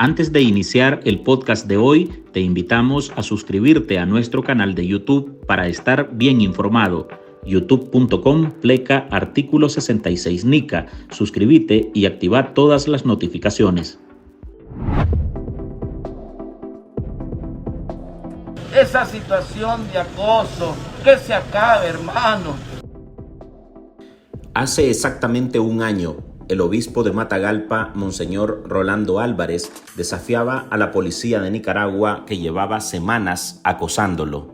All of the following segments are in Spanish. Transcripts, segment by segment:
Antes de iniciar el podcast de hoy, te invitamos a suscribirte a nuestro canal de YouTube para estar bien informado. youtube.com/artículo 66 NICA. Suscríbete y activa todas las notificaciones. Esa situación de acoso, que se acabe, hermano. Hace exactamente un año, el obispo de Matagalpa, Monseñor Rolando Álvarez, desafiaba a la policía de Nicaragua que llevaba semanas acosándolo.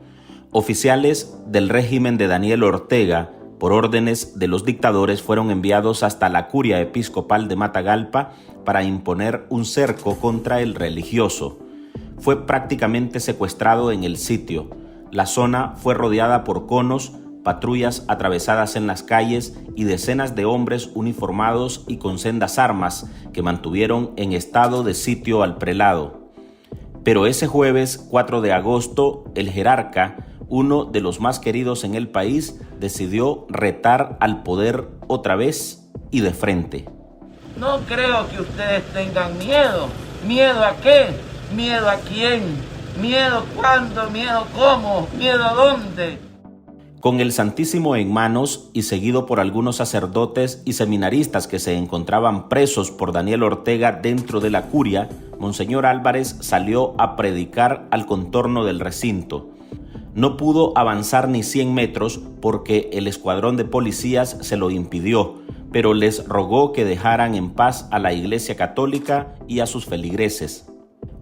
Oficiales del régimen de Daniel Ortega, por órdenes de los dictadores, fueron enviados hasta la curia episcopal de Matagalpa para imponer un cerco contra el religioso. Fue prácticamente secuestrado en el sitio. La zona fue rodeada por conos, patrullas atravesadas en las calles y decenas de hombres uniformados y con sendas armas que mantuvieron en estado de sitio al prelado. Pero ese jueves 4 de agosto, el jerarca, uno de los más queridos en el país, decidió retar al poder otra vez y de frente. No creo que ustedes tengan miedo. ¿Miedo a qué? ¿Miedo a quién? ¿Miedo cuándo? ¿Miedo cómo? ¿Miedo a dónde? Con el Santísimo en manos y seguido por algunos sacerdotes y seminaristas que se encontraban presos por Daniel Ortega dentro de la curia, Monseñor Álvarez salió a predicar al contorno del recinto. No pudo avanzar ni 100 metros porque el escuadrón de policías se lo impidió, pero les rogó que dejaran en paz a la Iglesia Católica y a sus feligreses.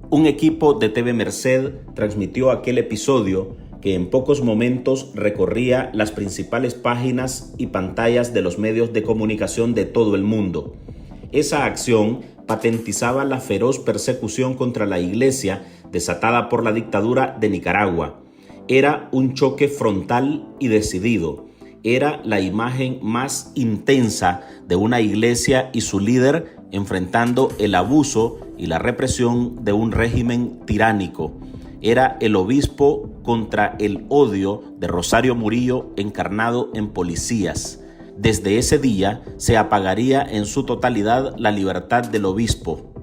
Un equipo de TV Merced transmitió aquel episodio que en pocos momentos recorría las principales páginas y pantallas de los medios de comunicación de todo el mundo. Esa acción patentizaba la feroz persecución contra la Iglesia desatada por la dictadura de Nicaragua. Era un choque frontal y decidido. Era la imagen más intensa de una iglesia y su líder enfrentando el abuso y la represión de un régimen tiránico. Era el obispo contra el odio de Rosario Murillo encarnado en policías. Desde ese día se apagaría en su totalidad la libertad del obispo.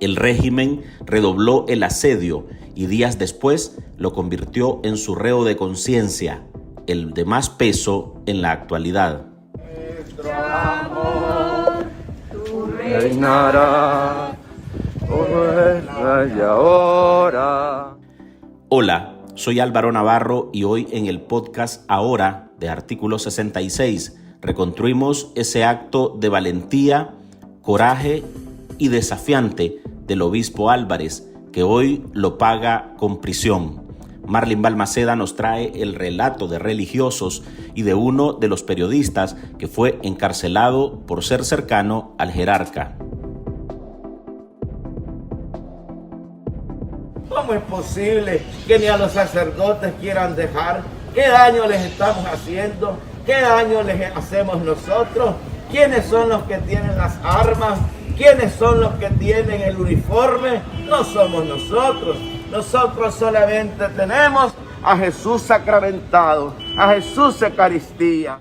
El régimen redobló el asedio y días después lo convirtió en su reo de conciencia, el de más peso en la actualidad. Nuestro amor, tú reinarás, ahora y ahora. Hola, soy Álvaro Navarro y hoy en el podcast Ahora de Artículo 66 reconstruimos ese acto de valentía, coraje y desafiante del obispo Álvarez, que hoy lo paga con prisión. Marlin Balmaceda nos trae el relato de religiosos y de uno de los periodistas que fue encarcelado por ser cercano al jerarca. ¿Cómo es posible que ni a los sacerdotes quieran dejar? ¿Qué daño les estamos haciendo? ¿Qué daño les hacemos nosotros? ¿Quiénes son los que tienen las armas? ¿Quiénes son los que tienen el uniforme? No somos nosotros. Nosotros solamente tenemos a Jesús sacramentado, a Jesús Eucaristía.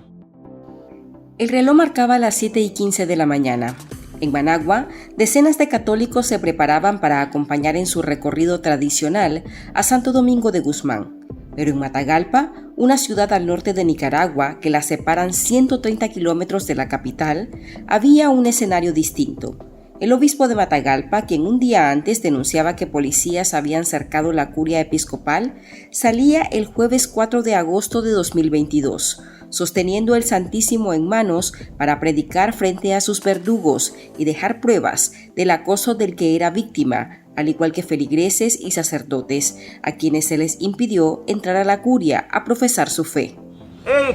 El reloj marcaba las 7:15 de la mañana. En Managua, decenas de católicos se preparaban para acompañar en su recorrido tradicional a Santo Domingo de Guzmán. Pero en Matagalpa, una ciudad al norte de Nicaragua que la separan 130 kilómetros de la capital, había un escenario distinto. El obispo de Matagalpa, quien un día antes denunciaba que policías habían cercado la curia episcopal, salía el jueves 4 de agosto de 2022, sosteniendo el Santísimo en manos para predicar frente a sus verdugos y dejar pruebas del acoso del que era víctima, al igual que feligreses y sacerdotes, a quienes se les impidió entrar a la curia a profesar su fe.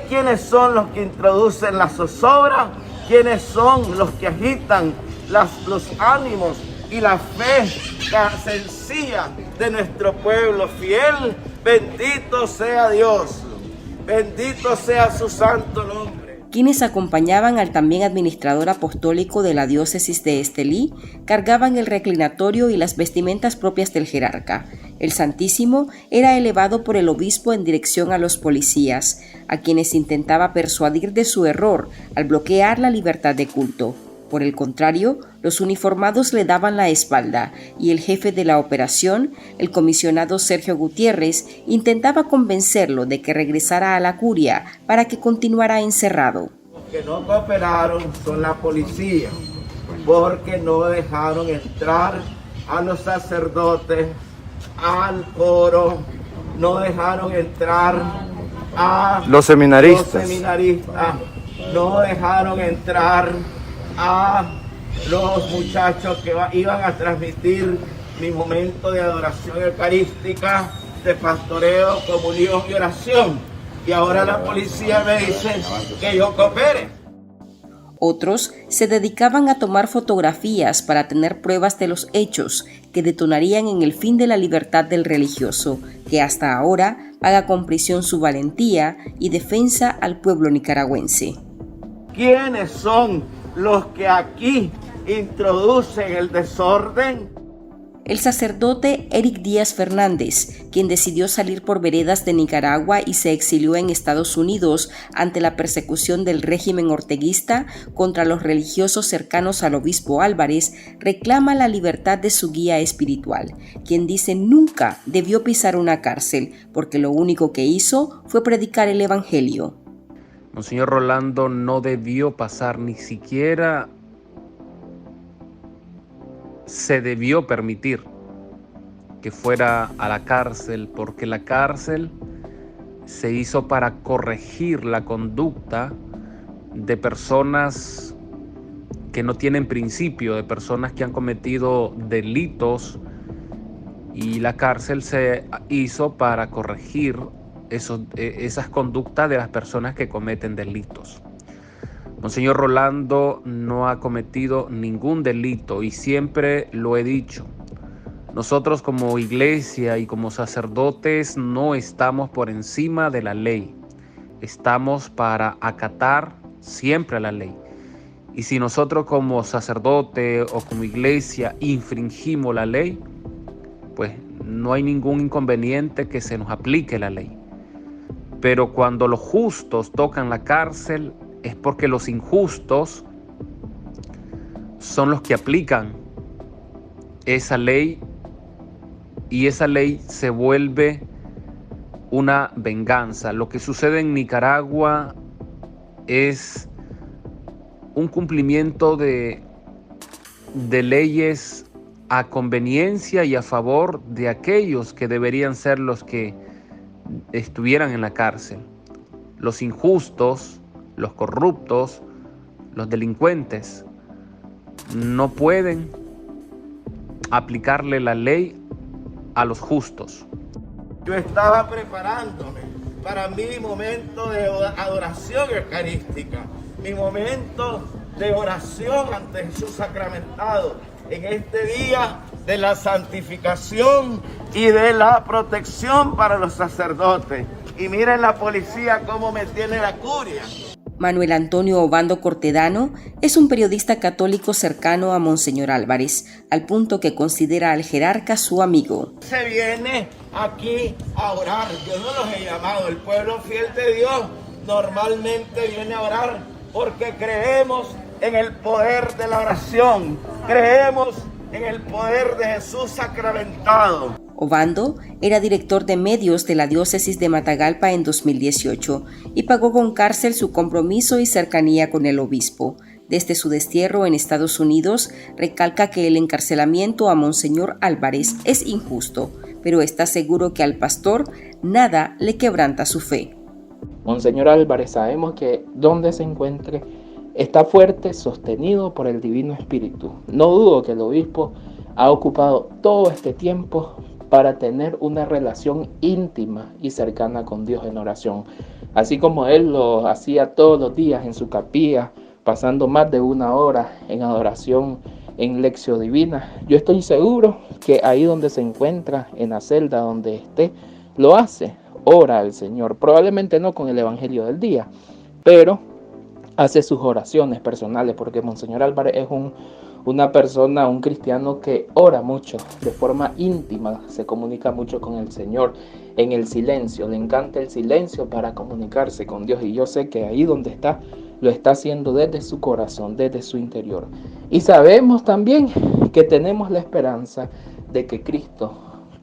¿Quiénes son los que introducen la zozobra? ¿Quiénes son los que agitan los ánimos y la fe sencilla de nuestro pueblo fiel? Bendito sea Dios, bendito sea su santo nombre. Quienes acompañaban al también administrador apostólico de la diócesis de Estelí cargaban el reclinatorio y las vestimentas propias del jerarca. El Santísimo era elevado por el obispo en dirección a los policías, a quienes intentaba persuadir de su error al bloquear la libertad de culto. Por el contrario, los uniformados le daban la espalda y el jefe de la operación, el comisionado Sergio Gutiérrez, intentaba convencerlo de que regresara a la curia para que continuara encerrado. Los que no cooperaron son la policía, porque no dejaron entrar a los sacerdotes, al coro, no dejaron entrar a los seminaristas, no dejaron entrar a los muchachos que iban a transmitir mi momento de adoración eucarística, de pastoreo, comunión y oración. Y ahora la policía me dice que yo coopere. Otros se dedicaban a tomar fotografías para tener pruebas de los hechos que detonarían en el fin de la libertad del religioso, que hasta ahora paga con prisión su valentía y defensa al pueblo nicaragüense. ¿Quiénes son los que aquí introducen el desorden? El sacerdote Eric Díaz Fernández, quien decidió salir por veredas de Nicaragua y se exilió en Estados Unidos ante la persecución del régimen orteguista contra los religiosos cercanos al obispo Álvarez, reclama la libertad de su guía espiritual, quien dice nunca debió pisar una cárcel, porque lo único que hizo fue predicar el evangelio. Monseñor Rolando no debió pasar, ni siquiera se debió permitir que fuera a la cárcel, porque la cárcel se hizo para corregir la conducta de personas que no tienen principio, de personas que han cometido delitos, y la cárcel se hizo para corregir esas conductas de las personas que cometen delitos. Monseñor Rolando no ha cometido ningún delito y siempre lo he dicho. Nosotros como iglesia y como sacerdotes no estamos por encima de la ley. Estamos para acatar siempre la ley. Y si nosotros como sacerdote o como iglesia infringimos la ley, pues no hay ningún inconveniente que se nos aplique la ley. Pero cuando los justos tocan la cárcel, es porque los injustos son los que aplican esa ley, y esa ley se vuelve una venganza. Lo que sucede en Nicaragua es un cumplimiento de leyes a conveniencia y a favor de aquellos que deberían ser los que estuvieran en la cárcel. Los injustos, los corruptos, los delincuentes no pueden aplicarle la ley a los justos. Yo estaba preparándome para mi momento de adoración eucarística, mi momento de oración ante Jesús sacramentado, en este día de la santificación y de la protección para los sacerdotes. Y miren la policía cómo me tiene la curia. Manuel Antonio Obando Cortedano es un periodista católico cercano a Monseñor Álvarez, al punto que considera al jerarca su amigo. Se viene aquí a orar, yo no los he llamado, el pueblo fiel de Dios normalmente viene a orar porque creemos en el poder de la oración, creemos en el poder de Jesús sacramentado. Obando era director de medios de la diócesis de Matagalpa en 2018 y pagó con cárcel su compromiso y cercanía con el obispo. Desde su destierro en Estados Unidos, recalca que el encarcelamiento a Monseñor Álvarez es injusto, pero está seguro que al pastor nada le quebranta su fe. Monseñor Álvarez, sabemos que donde se encuentre está fuerte, sostenido por el Divino Espíritu. No dudo que el obispo ha ocupado todo este tiempo para tener una relación íntima y cercana con Dios en oración. Así como él lo hacía todos los días en su capilla, pasando más de 1 hora en adoración en Lección Divina, yo estoy seguro que ahí donde se encuentra, en la celda donde esté, lo hace, ora al Señor. Probablemente no con el Evangelio del día, pero hace sus oraciones personales, porque Monseñor Álvarez es una persona, un cristiano que ora mucho, de forma íntima, se comunica mucho con el Señor en el silencio, le encanta el silencio para comunicarse con Dios, y yo sé que ahí donde está lo está haciendo desde su corazón, desde su interior. Y sabemos también que tenemos la esperanza de que Cristo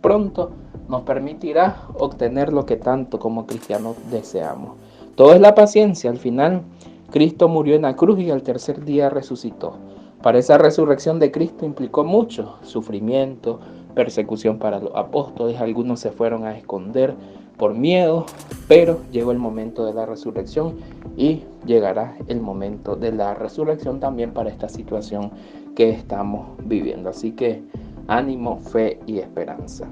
pronto nos permitirá obtener lo que tanto como cristianos deseamos. Todo es la paciencia. Al final, Cristo murió en la cruz y al tercer día resucitó. Para esa resurrección de Cristo implicó mucho sufrimiento, persecución para los apóstoles. Algunos se fueron a esconder por miedo, pero llegó el momento de la resurrección y llegará el momento de la resurrección también para esta situación que estamos viviendo. Así que ánimo, fe y esperanza.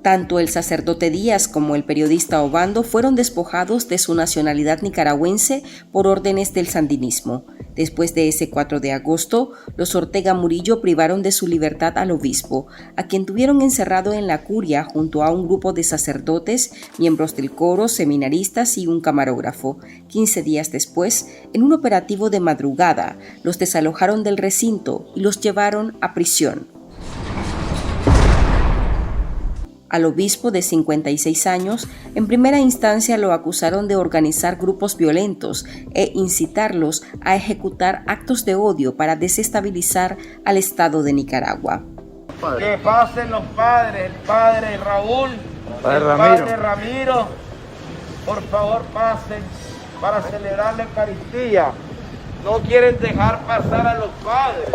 Tanto el sacerdote Díaz como el periodista Obando fueron despojados de su nacionalidad nicaragüense por órdenes del sandinismo. Después de ese 4 de agosto, los Ortega Murillo privaron de su libertad al obispo, a quien tuvieron encerrado en la curia junto a un grupo de sacerdotes, miembros del coro, seminaristas y un camarógrafo. 15 días después, en un operativo de madrugada, los desalojaron del recinto y los llevaron a prisión. Al obispo de 56 años, en primera instancia lo acusaron de organizar grupos violentos e incitarlos a ejecutar actos de odio para desestabilizar al Estado de Nicaragua. Que pasen los padres, el padre Raúl, padre Ramiro, por favor pasen para celebrar la Eucaristía. No quieren dejar pasar a los padres.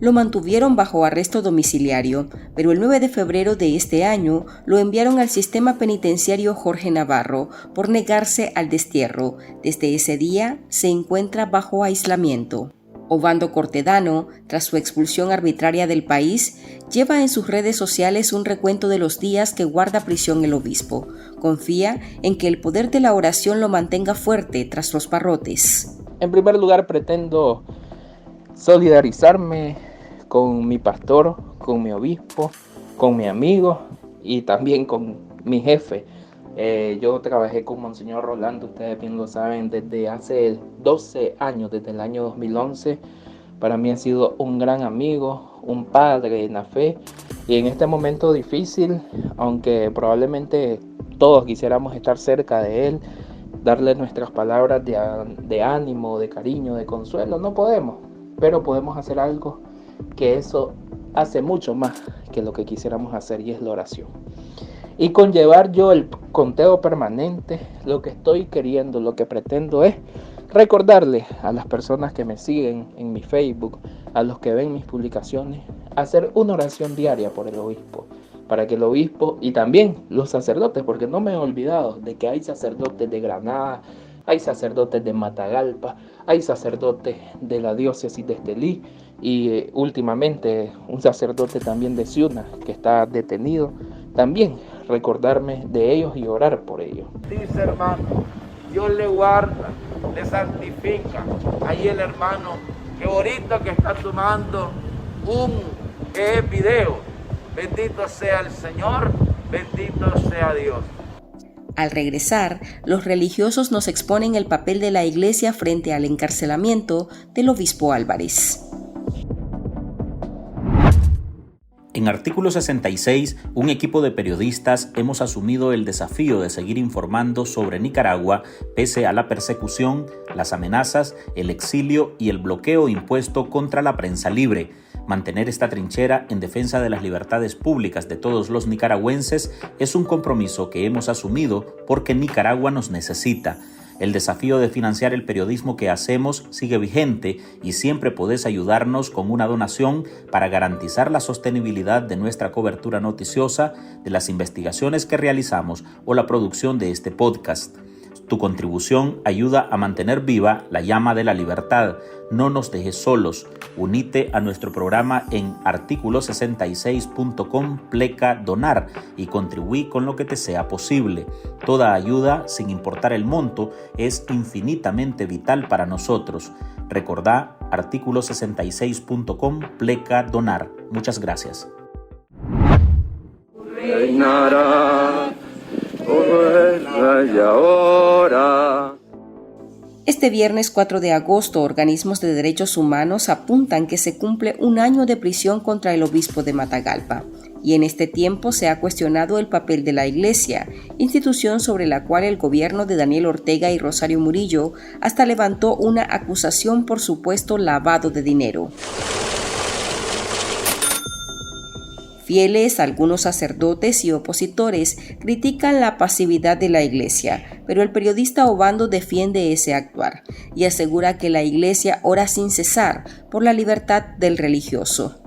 Lo mantuvieron bajo arresto domiciliario, pero el 9 de febrero de este año lo enviaron al sistema penitenciario Jorge Navarro por negarse al destierro. Desde ese día se encuentra bajo aislamiento. Obando Cortedano, tras su expulsión arbitraria del país, lleva en sus redes sociales un recuento de los días que guarda prisión el obispo. Confía en que el poder de la oración lo mantenga fuerte tras los barrotes. En primer lugar, pretendo solidarizarme con mi pastor, con mi obispo, con mi amigo y también con mi jefe. Yo trabajé con Monseñor Rolando, ustedes bien lo saben, desde hace 12 años, desde el año 2011. Para mí ha sido un gran amigo, un padre en la fe. Y en este momento difícil, aunque probablemente todos quisiéramos estar cerca de él, darle nuestras palabras de ánimo, de cariño, de consuelo, no podemos. Pero podemos hacer algo que eso hace mucho más que lo que quisiéramos hacer, y es la oración. Y con llevar yo el conteo permanente, lo que estoy queriendo, lo que pretendo es recordarle a las personas que me siguen en mi Facebook, a los que ven mis publicaciones, hacer una oración diaria por el obispo, para que el obispo y también los sacerdotes, porque no me he olvidado de que hay sacerdotes de Granada, hay sacerdotes de Matagalpa, hay sacerdotes de la diócesis de Estelí y últimamente un sacerdote también de Ciuna que está detenido. También recordarme de ellos y orar por ellos. Dice hermano, Dios le guarda, le santifica. Ahí el hermano que ahorita que está tomando un video. Bendito sea el Señor, bendito sea Dios. Al regresar, los religiosos nos exponen el papel de la Iglesia frente al encarcelamiento del obispo Álvarez. En Artículo 66, un equipo de periodistas hemos asumido el desafío de seguir informando sobre Nicaragua pese a la persecución, las amenazas, el exilio y el bloqueo impuesto contra la prensa libre. Mantener esta trinchera en defensa de las libertades públicas de todos los nicaragüenses es un compromiso que hemos asumido porque Nicaragua nos necesita. El desafío de financiar el periodismo que hacemos sigue vigente y siempre podés ayudarnos con una donación para garantizar la sostenibilidad de nuestra cobertura noticiosa, de las investigaciones que realizamos o la producción de este podcast. Tu contribución ayuda a mantener viva la llama de la libertad. No nos dejes solos. Unite a nuestro programa en articulo66.com/donar y contribuí con lo que te sea posible. Toda ayuda, sin importar el monto, es infinitamente vital para nosotros. Recordá articulo66.com/donar. Muchas gracias. Reinará y ahora. Este viernes 4 de agosto, organismos de derechos humanos apuntan que se cumple un año de prisión contra el obispo de Matagalpa. y en este tiempo se ha cuestionado el papel de la Iglesia, institución sobre la cual el gobierno de Daniel Ortega y Rosario Murillo hasta levantó una acusación por supuesto lavado de dinero. Fieles, algunos sacerdotes y opositores critican la pasividad de la Iglesia, pero el periodista Obando defiende ese actuar y asegura que la Iglesia ora sin cesar por la libertad del religioso.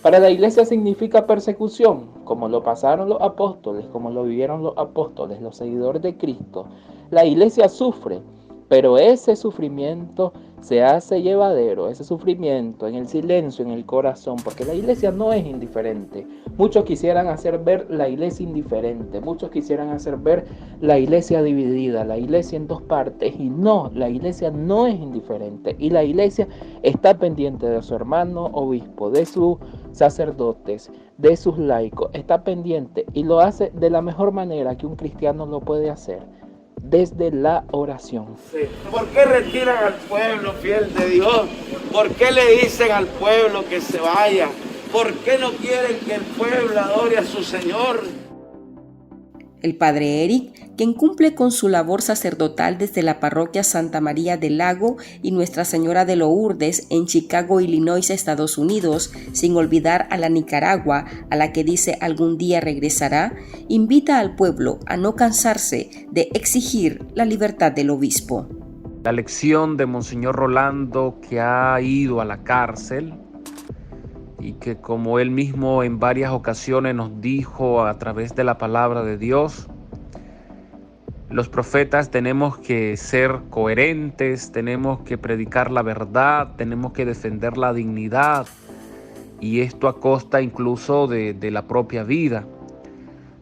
Para la Iglesia significa persecución, como lo pasaron los apóstoles, como lo vivieron los apóstoles, los seguidores de Cristo. La Iglesia sufre, pero ese sufrimiento se hace llevadero, ese sufrimiento en el silencio, en el corazón, porque la Iglesia no es indiferente. Muchos quisieran hacer ver la Iglesia indiferente, muchos quisieran hacer ver la Iglesia dividida, la Iglesia en dos partes, y no, la Iglesia no es indiferente, y la Iglesia está pendiente de su hermano obispo, de sus sacerdotes, de sus laicos, está pendiente y lo hace de la mejor manera que un cristiano lo puede hacer, desde la oración. Sí. ¿Por qué retiran al pueblo fiel de Dios? ¿Por qué le dicen al pueblo que se vaya? ¿Por qué no quieren que el pueblo adore a su Señor? El padre Eric, quien cumple con su labor sacerdotal desde la parroquia Santa María del Lago y Nuestra Señora de Lourdes en Chicago, Illinois, Estados Unidos, sin olvidar a la Nicaragua, a la que dice algún día regresará, invita al pueblo a no cansarse de exigir la libertad del obispo. La lección de Monseñor Rolando, que ha ido a la cárcel y que, como él mismo en varias ocasiones nos dijo a través de la palabra de Dios, los profetas tenemos que ser coherentes, tenemos que predicar la verdad, tenemos que defender la dignidad, y esto a costa incluso de la propia vida.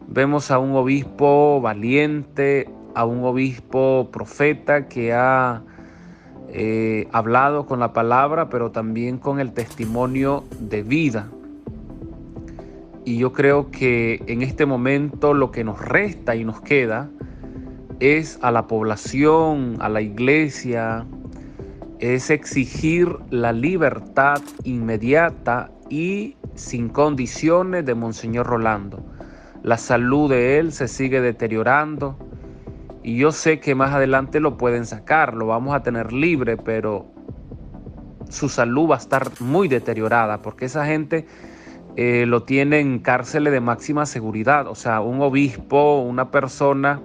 Vemos a un obispo valiente, a un obispo profeta que ha hablado con la palabra, pero también con el testimonio de vida. Y yo creo que en este momento lo que nos resta y nos queda es a la población, a la iglesia, es exigir la libertad inmediata y sin condiciones de Monseñor Rolando. La salud de él se sigue deteriorando. Y yo sé que más adelante lo pueden sacar, lo vamos a tener libre, pero su salud va a estar muy deteriorada porque esa gente lo tiene en cárceles de máxima seguridad. O sea, un obispo, una persona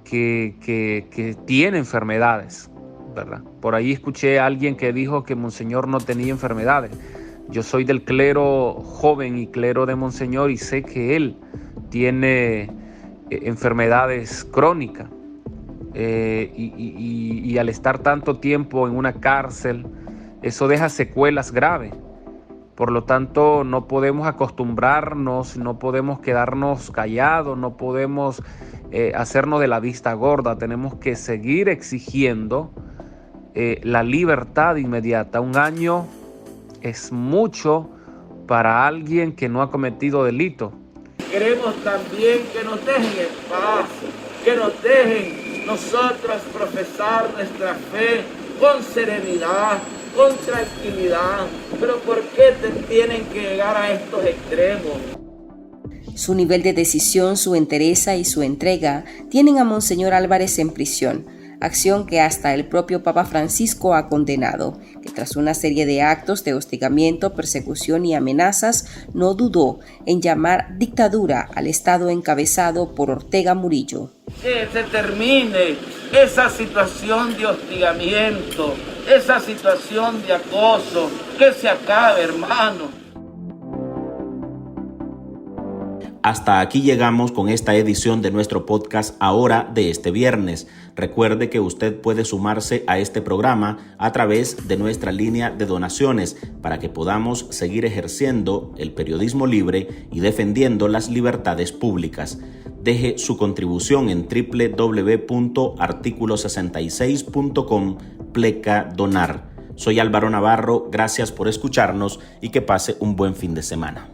que tiene enfermedades, ¿verdad? Por ahí escuché a alguien que dijo que Monseñor no tenía enfermedades. Yo soy del clero joven y clero de Monseñor y sé que él tiene enfermedades crónicas y al estar tanto tiempo en una cárcel, eso deja secuelas graves. Por lo tanto, no podemos acostumbrarnos, no podemos quedarnos callados, no podemos hacernos de la vista gorda. Tenemos que seguir exigiendo la libertad inmediata. Un año es mucho para alguien que no ha cometido delito. Queremos también que nos dejen en paz, que nos dejen nosotros profesar nuestra fe con serenidad, con tranquilidad. Pero ¿por qué tienen que llegar a estos extremos? Su nivel de decisión, su entereza y su entrega tienen a Monseñor Álvarez en prisión, acción que hasta el propio Papa Francisco ha condenado, que tras una serie de actos de hostigamiento, persecución y amenazas, no dudó en llamar dictadura al Estado encabezado por Ortega Murillo. Que se termine esa situación de hostigamiento, esa situación de acoso, que se acabe, hermano. Hasta aquí llegamos con esta edición de nuestro podcast Ahora de este viernes. Recuerde que usted puede sumarse a este programa a través de nuestra línea de donaciones para que podamos seguir ejerciendo el periodismo libre y defendiendo las libertades públicas. Deje su contribución en www.articulo66.com/donar. Soy Álvaro Navarro, gracias por escucharnos y que pase un buen fin de semana.